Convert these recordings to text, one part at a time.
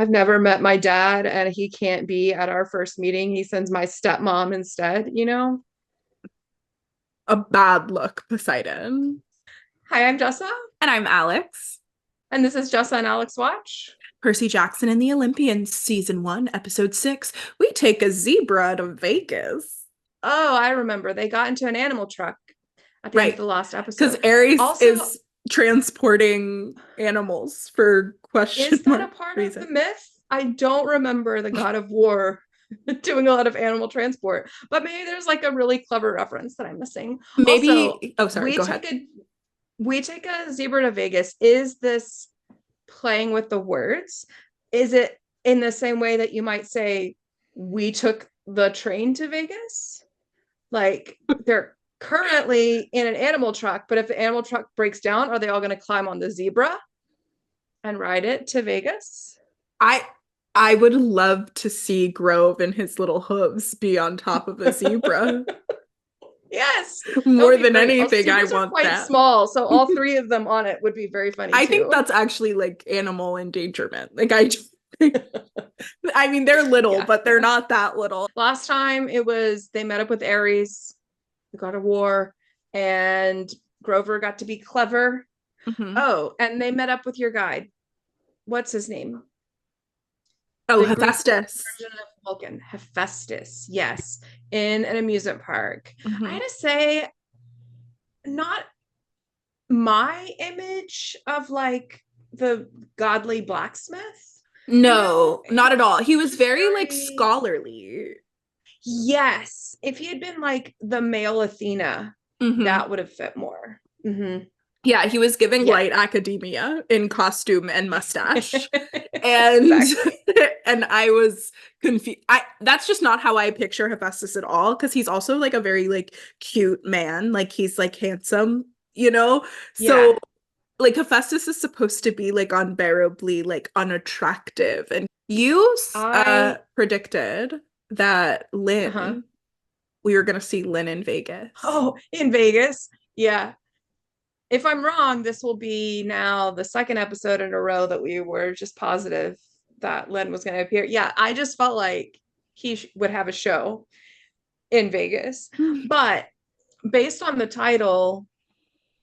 I've never met my dad and he can't be at our first meeting. He sends my stepmom instead, you know? A bad look, Poseidon. Hi, I'm Jessa, And I'm Alex. and this is Jessa and Alex Watch. Percy Jackson and the Olympians, Season 1, Episode 6. We take a zebra to Vegas. Oh, I remember. They got into an animal truck at the end of Right. the last Because episode. Ares Also, is transporting animals for question is that a mark part of the reason. myth? I don't remember the god of war doing a lot of animal transport, but maybe there's like a really clever reference that I'm missing. Also, Maybe, oh, sorry, we go ahead. take a we take a zebra to Vegas. Is this playing with the words? Is it in the same way that you might say we took the train to Vegas? Like they're currently in an animal truck, but if the animal truck breaks down, are they all going to climb on the zebra and ride it to Vegas? I I would love to see Grove and his little hooves be on top of a zebra. Yes, that would More be than great. anything, I Zebras are want quite that. small, so all three of them on it would be very funny I think too. that's actually like animal endangerment. I mean, they're little, Yeah, but they're yeah. not that little. Last time it was they met up with Ares, the god of war, and Grover got to be clever. Mhm. Oh, and they met up with your guide. What's his name? Oh, The Greek Hephaestus. version of Vulcan, Hephaestus. Yes, in an amusement park. I had Mhm. to say, not my image of like the godly blacksmith. You know, No, not at all. He was he's very like very, scholarly. yes. If he had been like the male Athena, Hmm. that would have fit more. Mm-hmm. Yeah, he was giving Yeah. light academia in costume and mustache. And Exactly. and I was confused. I That's just not how I picture Hephaestus at all, because he's also like a very like cute man. Like he's like handsome, you know? So Yeah. like Hephaestus is supposed to be like unbearably like unattractive. And you I, predicted that uh-huh. we were gonna see Lynn in Vegas. Oh, in Vegas. Yeah. If I'm wrong, this will be now the second episode in a row that we were just positive that Len was going to appear. Yeah, I just felt like he would have a show in Vegas. But based on the title,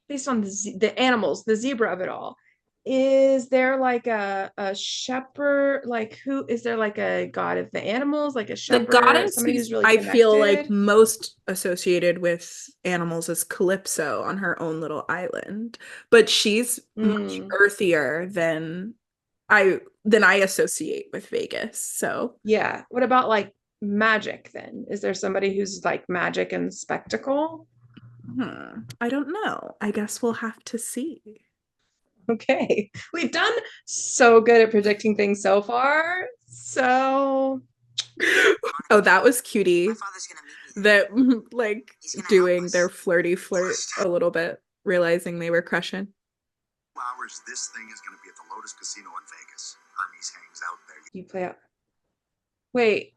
based on the animals, the zebra of it all, is there like a shepherd? Like, who is there like a god of the animals, like a The shepherd, goddess somebody who's who's really I feel like connected? most associated with animals is Calypso on her own little island, but she's much Mm, earthier than I associate with Vegas. So, yeah. What about like magic then? Is there somebody who's like magic and spectacle? I don't know. I guess we'll have to see. Okay. We've done so good at predicting things so far. So, Oh, that was cutie. That like doing their flirty flirt a little bit, realizing they were crushing. Hours, this thing is going to be at the Lotus Casino in Vegas. Hermes hangs out there. you play up. Wait,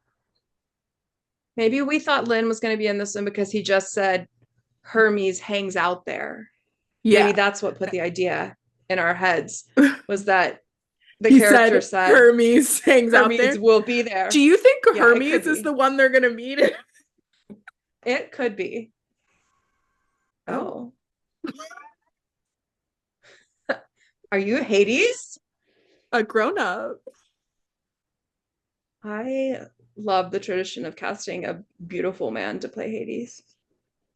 maybe we thought Lynn was going to be in this one because he just said Hermes hangs out there. Maybe Yeah. that's what put the idea in our heads was that the He character said said Hermes hangs out Hermes there. will be Do there. you think Yeah, it could Hermes is the be. one they're gonna meet? It could be. Oh, Oh, are you Hades? a grown up. I love the tradition of casting a beautiful man to play Hades.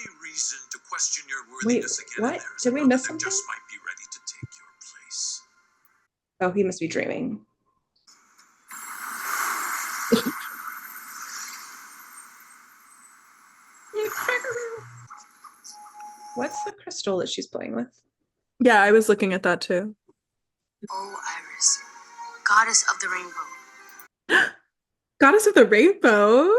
Any reason to question your Wait, worthiness again, and what? there is Did we another miss that something? just might be ready to take your place. Oh, he must be dreaming. What's the crystal that she's playing with? Yeah, I was looking at that too. Oh, Iris, goddess of the rainbow. Goddess of the Rainbow.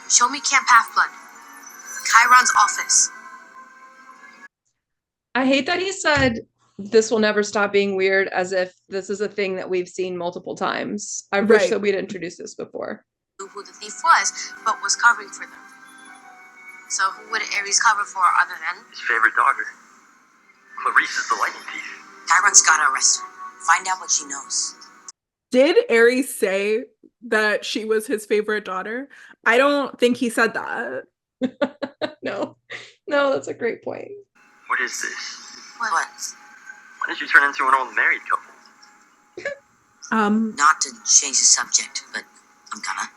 Show me Camp Half-Blood. Chiron's office. I hate that he said this will never stop being weird as if this is a thing that we've seen multiple times. I wish Right. that we'd introduced this before. Who the thief was, but was covering for them. So who would Ares cover for other than? His favorite daughter. Clarice is the lightning thief. Chiron's gotta arrest her. Find out what she knows. Did Aries say that she was his favorite daughter? I don't think he said that. No, that's a great point. What is this? What? Why did you turn into an old married couple? Not to change the subject, but I'm gonna.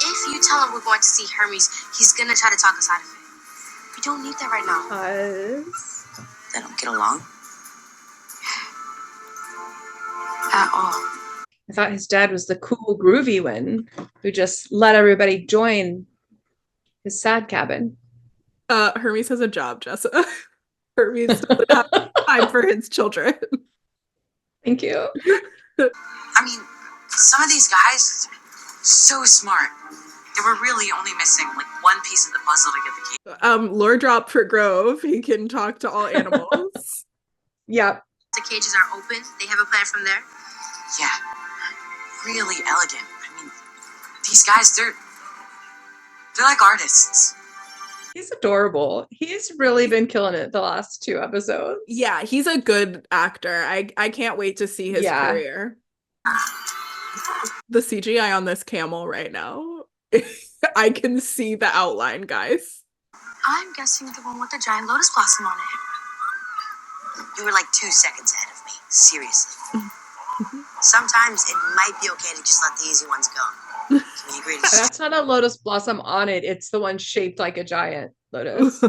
If you tell him we're going to see Hermes, he's gonna try to talk us out of it. We don't need that right now. Because They don't get along at all. I thought his dad was the cool, groovy one who just let everybody join his sad cabin. Hermes has a job, Jessa. Hermes doesn't have time for his children. Thank you. I mean, some of these guys, so smart. They were really only missing like one piece of the puzzle to get the cage. Lore drop for Grove. He can talk to all animals. Yep. The cages are open. They have a plan from there. Yeah, really elegant. I mean, these guys, they're like artists. He's adorable. He's really been killing it the last 2 episodes. Yeah, he's a good actor. I can't wait to see his career. The CGI on this camel right now. I can see the outline, guys. I'm guessing the one with the giant lotus blossom on it. You were like 2 seconds ahead of me. Seriously. Sometimes it might be okay to just let the easy ones go. Can we agree to That's not a lotus blossom on it. It's the one shaped like a giant lotus.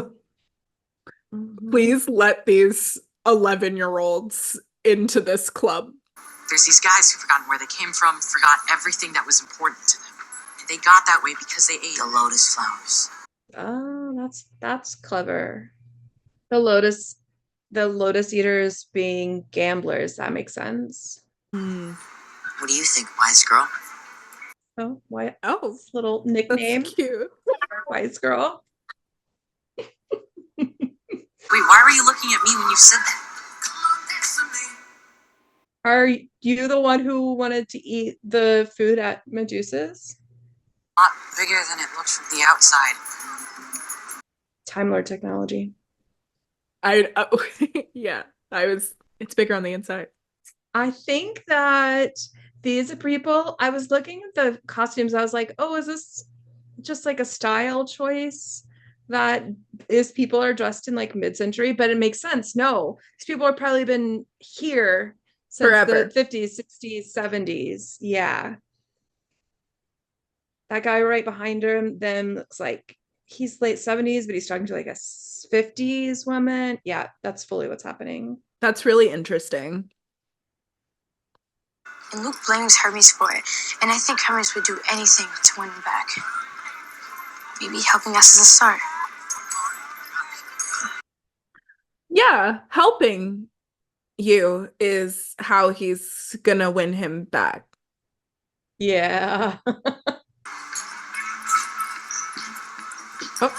Please let these 11-year-olds into this club. There's these guys who've forgotten where they came from, forgot everything that was important to them. And they got that way because they ate the lotus flowers. Oh, that's clever. The lotus eaters being gamblers. That makes sense. What do you think, wise girl? Oh, why? Oh, Little nickname. that's cute. Wise girl. Wait, why were you looking at me when you said that? Are you the one who wanted to eat the food at Medusa's? A lot bigger than it looks from the outside. Time Lord technology. Yeah, it's bigger on the inside. I think that these people, I was looking at the costumes. I was like, oh, is this just like a style choice that is people are dressed in like mid-century? But it makes sense. No, these people have probably been here since Forever. the 50s, 60s, 70s. Yeah. That guy right behind them looks like he's late 70s, but he's talking to like a 50s woman. Yeah, that's fully what's happening. That's really interesting. And Luke blames Hermes for it. And I think Hermes would do anything to win him back. Maybe helping us is a start. Yeah, helping you is how he's gonna win him back. Yeah. Oh,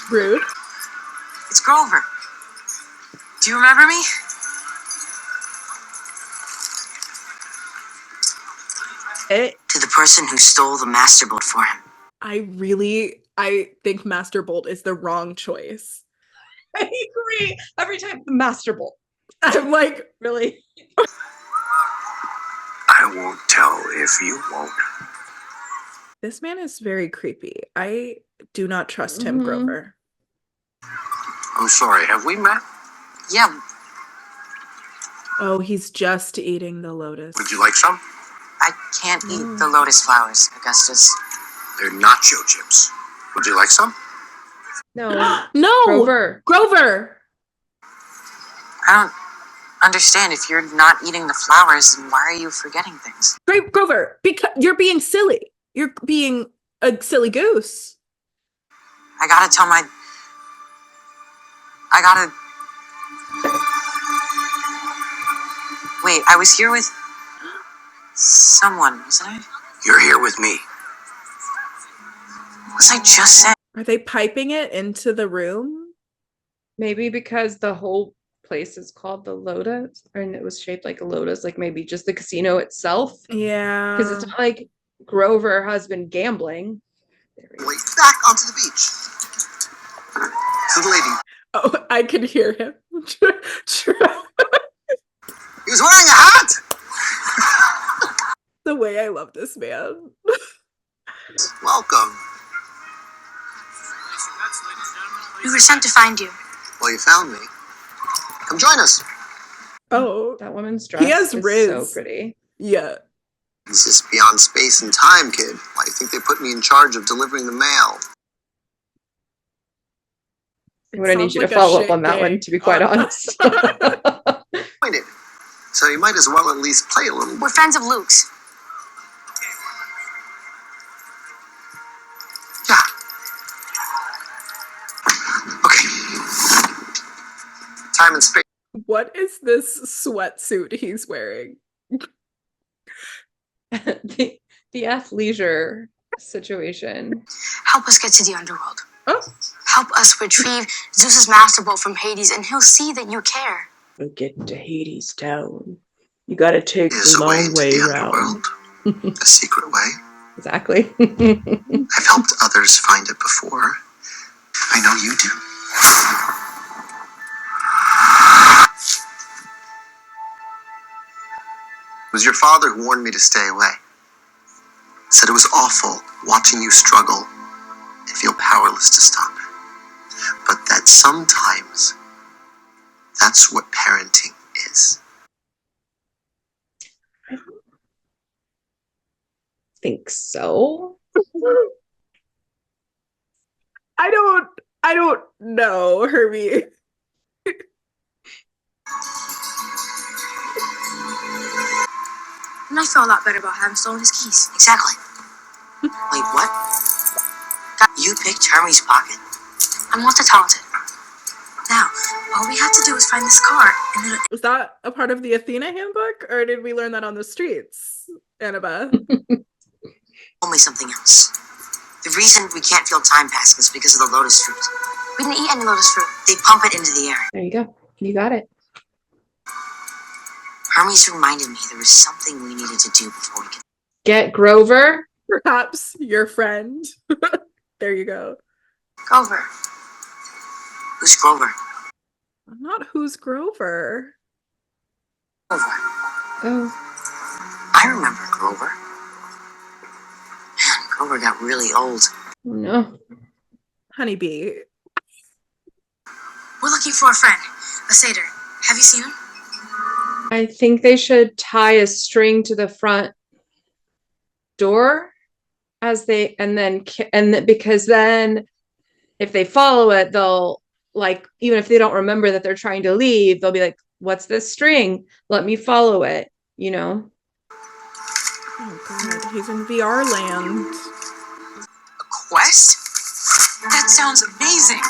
rude. It's Grover. Do you remember me? To the person who stole the Master Bolt for him. I think Master Bolt is the wrong choice. I agree. Every time the Master Bolt. I'm like, Really? I won't tell if you won't. this man is very creepy. I do not trust him, Grover. I'm sorry, have we met? Yeah, Oh, he's just eating the lotus. Would you like some? I can't eat the lotus flowers, Augustus. They're nacho chips. Would you like some? No. No! Grover! I don't understand. If you're not eating the flowers, then why are you forgetting things? Grover, because you're being silly. You're being a silly goose. I gotta Wait, I was here with someone, wasn't I? You're here with me. Was I just saying? Are they piping it into the room? Maybe because the whole place is called the Lotus, and it was shaped like a lotus, like maybe just the casino itself. Yeah. Because it's not like Grover has been gambling. Wait, back onto the beach. So the lady. Oh, I can hear him. He was wearing a hat. The way I love this man. Welcome. We were sent to find you. Well, you found me. Come join us. Oh, That woman's he dress has is Riz. so pretty. Yeah. This is beyond space and time, kid. Why do you think they put me in charge of delivering the mail? I'm gonna need you to follow up on that one, to be quite honest. Pointed. So you might as well at least play a little. We're friends of Luke's. Yeah. Okay. Time and space. What is this sweatsuit he's wearing? the athleisure situation. Help us get to the underworld. Oh. Help us retrieve Zeus's master bolt from Hades, and he'll see that you care. We'll get to Hades Town. You gotta take There's the a way long into way the round. underworld. A secret way. Exactly. I've helped others find it before. I know you do. It was your father who warned me to stay away. Said it was awful watching you struggle and feel powerless to stop it. But that sometimes that's what parenting is. Think so. I don't know, Herbie. And I feel a lot better about having stolen his keys. Exactly. Wait, what? You picked Hermie's pocket? I'm multi-talented. Now, all we have to do is find this car, and then Was that a part of the Athena handbook, or did we learn that on the streets, Annabeth? only something else. The reason we can't feel time passing is because of the lotus fruit. We didn't eat any lotus fruit. They pump it into the air. There you go. You got it. Hermes reminded me there was something we needed to do before we could. Get Grover. Perhaps your friend. There you go. Grover. Who's Grover? Not who's Grover. Grover. Oh. I remember Grover. Man, Grover got really old. No. Honeybee. We're looking for a friend, a satyr. Have you seen him? I think they should tie a string to the front door as they, because then if they follow it, they'll, like, even if they don't remember that they're trying to leave, they'll be like, what's this string? Let me follow it, you know? Oh god, he's in VR land. A quest? That sounds amazing.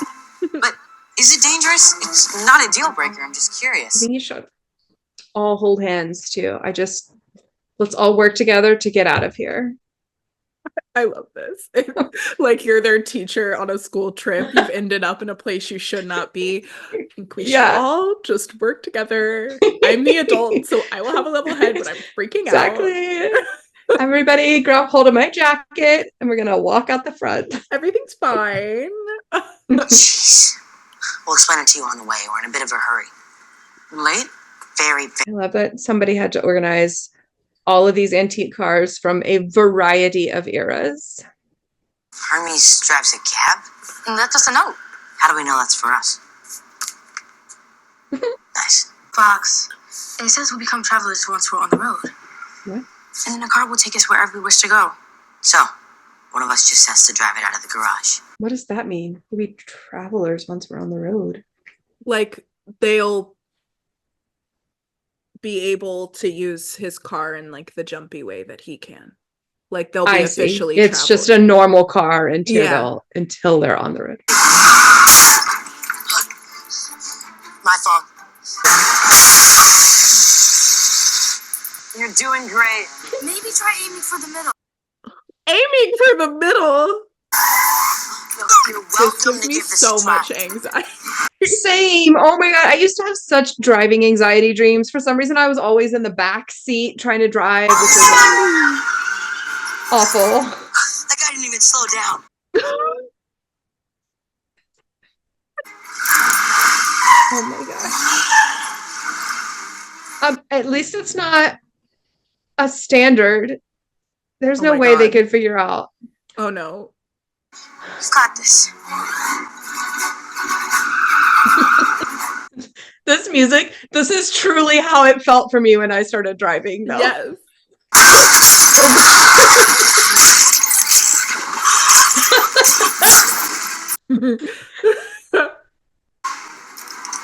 But is it dangerous? It's not a deal breaker. I'm just I curious. think you should all hold hands too. Let's all work together to get out of here. I love this. Like you're their teacher on a school trip. You've ended up in a place you should not be. I think we should all just work together. I'm the adult, so I will have a level head, but I'm freaking out. Exactly. Everybody grab hold of my jacket and we're gonna walk out the front. Everything's fine. Jeez. We'll explain it to you on the way. We're in a bit of a hurry. Late? Very. I love that somebody had to organize all of these antique cars from a variety of eras. Hermes drives a cab? And left us a note. How do we know that's for us? Nice. Fox, it says we'll become travelers once we're on the road. What? And then the car will take us wherever we wish to go. So, one of us just has to drive it out of the garage. What does that mean? We'll be travelers once we're on the road. Like they'll be able to use his car in like the jumpy way that he can. Like they'll be officially It's just a normal car until they're on the road. My fault. You're doing great. Maybe try aiming for the middle. Aiming for the middle. You're This welcome gives to me give this so a try. much anxiety. Same. Oh my god, I used to have such driving anxiety dreams. For some reason, I was always in the back seat trying to drive, which is awful. That guy didn't even slow down. Oh my god. At least it's not a standard. There's no way they could figure out. Oh no. You've got this. This music, this is truly how it felt for me when I started driving, though. Yes.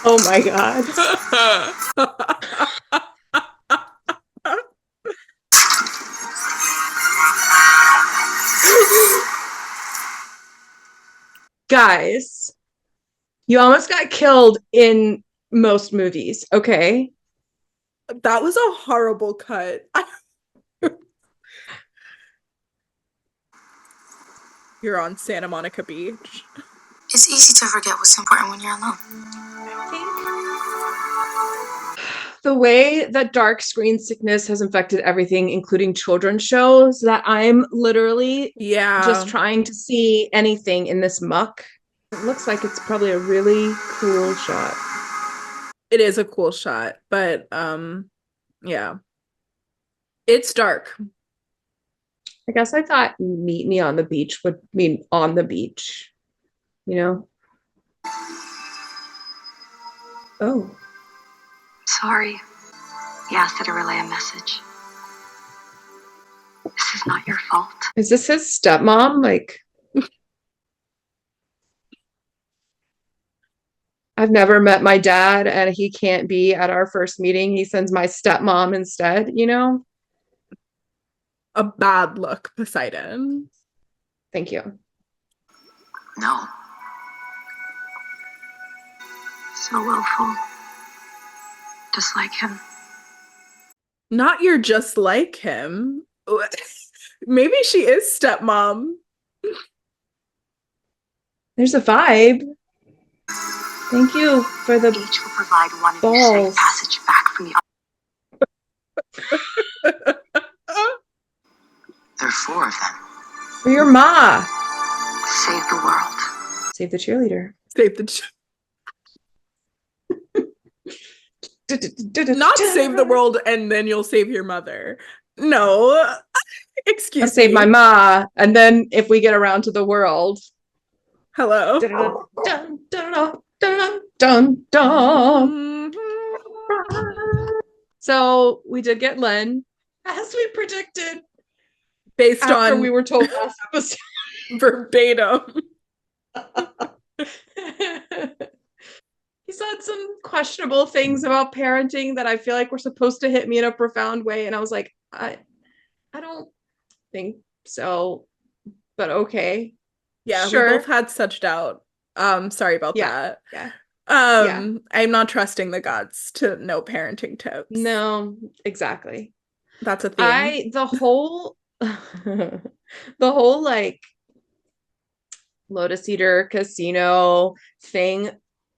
Oh my god. Guys, you almost got killed in most movies, okay? That was a horrible cut. You're on Santa Monica Beach. It's easy to forget what's important when you're alone. The way that dark screen sickness has infected everything, including children's shows, that I'm literally just trying to see anything in this muck. It looks like it's probably a really cool shot. It is a cool shot, but yeah. It's dark. I guess I thought meet me on the beach would mean on the beach, you know? Oh. Sorry. He asked her to relay a message. This is not your fault. Is this his stepmom? Like, I've never met my dad and he can't be at our first meeting. He sends my stepmom instead, you know? A bad look, Poseidon. Thank you. No. So willful. Just like him. Not you're just like him. Maybe she is stepmom. There's a vibe. Thank you for the Each will provide one balls. safe passage back from the There are 4 of them. For your ma. Save the world. Save the cheerleader. Save the Not save the world and then you'll save your mother. No. Excuse me. I'll save my ma, and then if we get around to the world. Hello. Dun, dun, dun, dun, dun. So we did get Len, as we predicted. Based after on we were told last episode. Verbatim. He said some questionable things about parenting that I feel like were supposed to hit me in a profound way. And I was like, I don't think so, but okay. Yeah, sure. We both had such doubt. Sorry about that. Yeah. I'm not trusting the gods to know parenting tips. No, exactly. That's a theme. The whole like Lotus Eater casino thing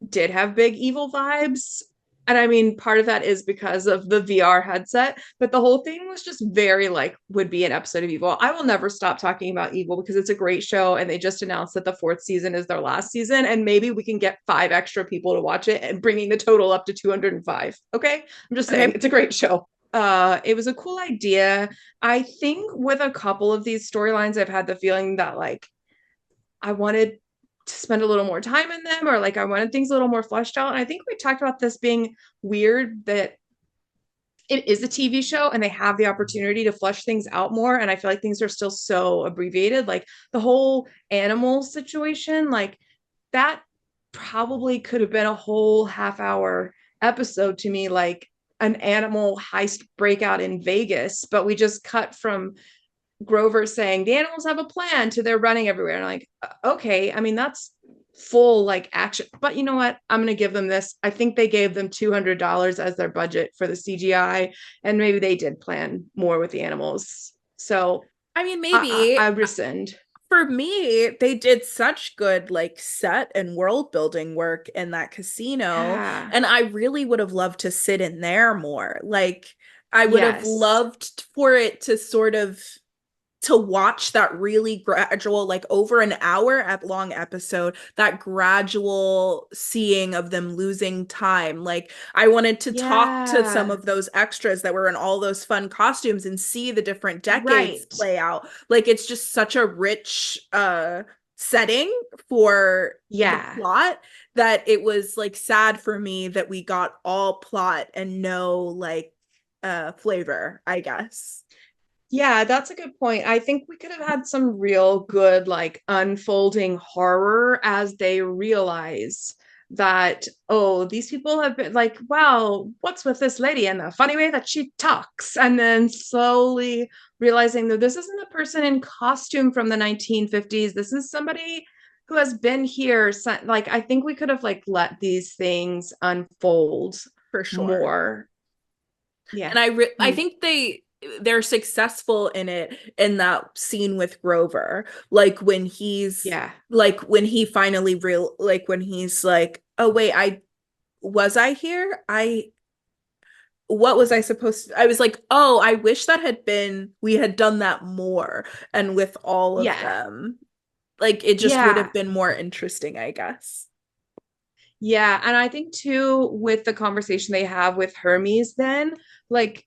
did have big evil vibes. And I mean, part of that is because of the VR headset, but the whole thing was just very like would be an episode of Evil. I will never stop talking about Evil because it's a great show. And they just announced that the 4th season is their last season. And maybe we can get 5 extra people to watch it and bringing the total up to 205. Okay. I'm just saying It's a great show. It was a cool idea. I think with a couple of these storylines, I've had the feeling that like I wanted to spend a little more time in them, or like I wanted things a little more fleshed out. And I think we talked about this being weird that it is a TV show and they have the opportunity to flesh things out more. And I feel like things are still so abbreviated. Like the whole animal situation, like that probably could have been a whole half-hour episode to me, like an animal heist breakout in Vegas, but we just cut from Grover saying the animals have a plan to they're running everywhere. And I'm like, okay, I mean, that's full like action. But you know what? I'm going to give them this. I think they gave them $200 as their budget for the CGI. And maybe they did plan more with the animals. So, I mean, maybe I rescind. For me, they did such good like set and world building work in that casino. Yeah. And I really would have loved to sit in there more. Like, I would have loved for it to sort of to watch that really gradual, like over an hour long episode, that gradual seeing of them losing time. Like I wanted to talk to some Yeah. of those extras that were in all those fun costumes and see the different decades Right. play out. Like it's just such a rich setting for the Yeah. plot that it was like sad for me that we got all plot and no like flavor, I guess. Yeah, that's a good point. I think we could have had some real good, like, unfolding horror as they realize that, oh, these people have been like, wow, what's with this lady and the funny way that she talks? And then slowly realizing that this isn't a person in costume from the 1950s. This is somebody who has been here. Like, I think we could have, like, let these things unfold For sure. more. Yeah. And I think they're successful in it in that scene with Grover. Like when he's Yeah. like when he finally real like when he's like, "Oh wait, I here? I what was I supposed to?" I was like, "Oh, I wish that had been we had done that more." And with all of Yeah. them, like it just would Yeah. have been more interesting, I guess. Yeah, and I think too with the conversation they have with Hermes then, like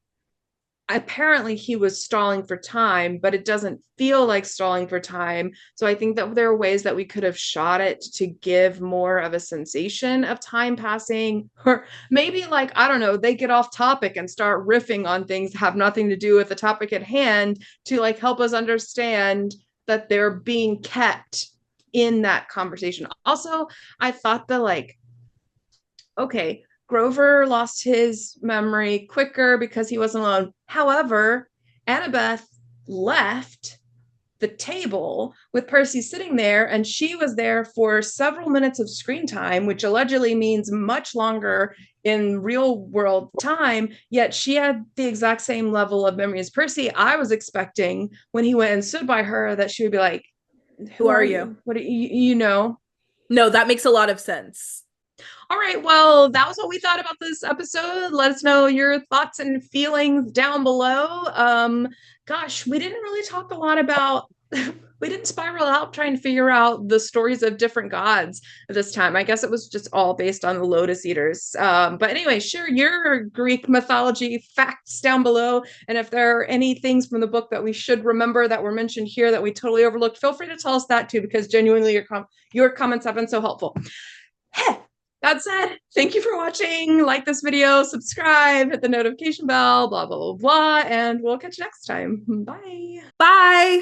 apparently he was stalling for time, but it doesn't feel like stalling for time. So I think that there are ways that we could have shot it to give more of a sensation of time passing, or maybe like, I don't know, they get off topic and start riffing on things that have nothing to do with the topic at hand to like help us understand that they're being kept in that conversation. Also, I thought the like, okay, Grover lost his memory quicker because he wasn't alone. However, Annabeth left the table with Percy sitting there, and she was there for several minutes of screen time, which allegedly means much longer in real world time. Yet she had the exact same level of memory as Percy. I was expecting when he went and stood by her that she would be like, Who "Who are are you? you? What do you know?" No, that makes a lot of sense. All right, well, that was what we thought about this episode. Let us know your thoughts and feelings down below. Gosh, we didn't really talk a lot about we didn't spiral out trying to figure out the stories of different gods this time. I guess it was just all based on the Lotus Eaters. But anyway, share your Greek mythology facts down below. And if there are any things from the book that we should remember that were mentioned here that we totally overlooked, feel free to tell us that too, because genuinely your comments have been so helpful. That said, thank you for watching. Like this video, subscribe, hit the notification bell, blah, blah, blah, blah, and we'll catch you next time. Bye. Bye.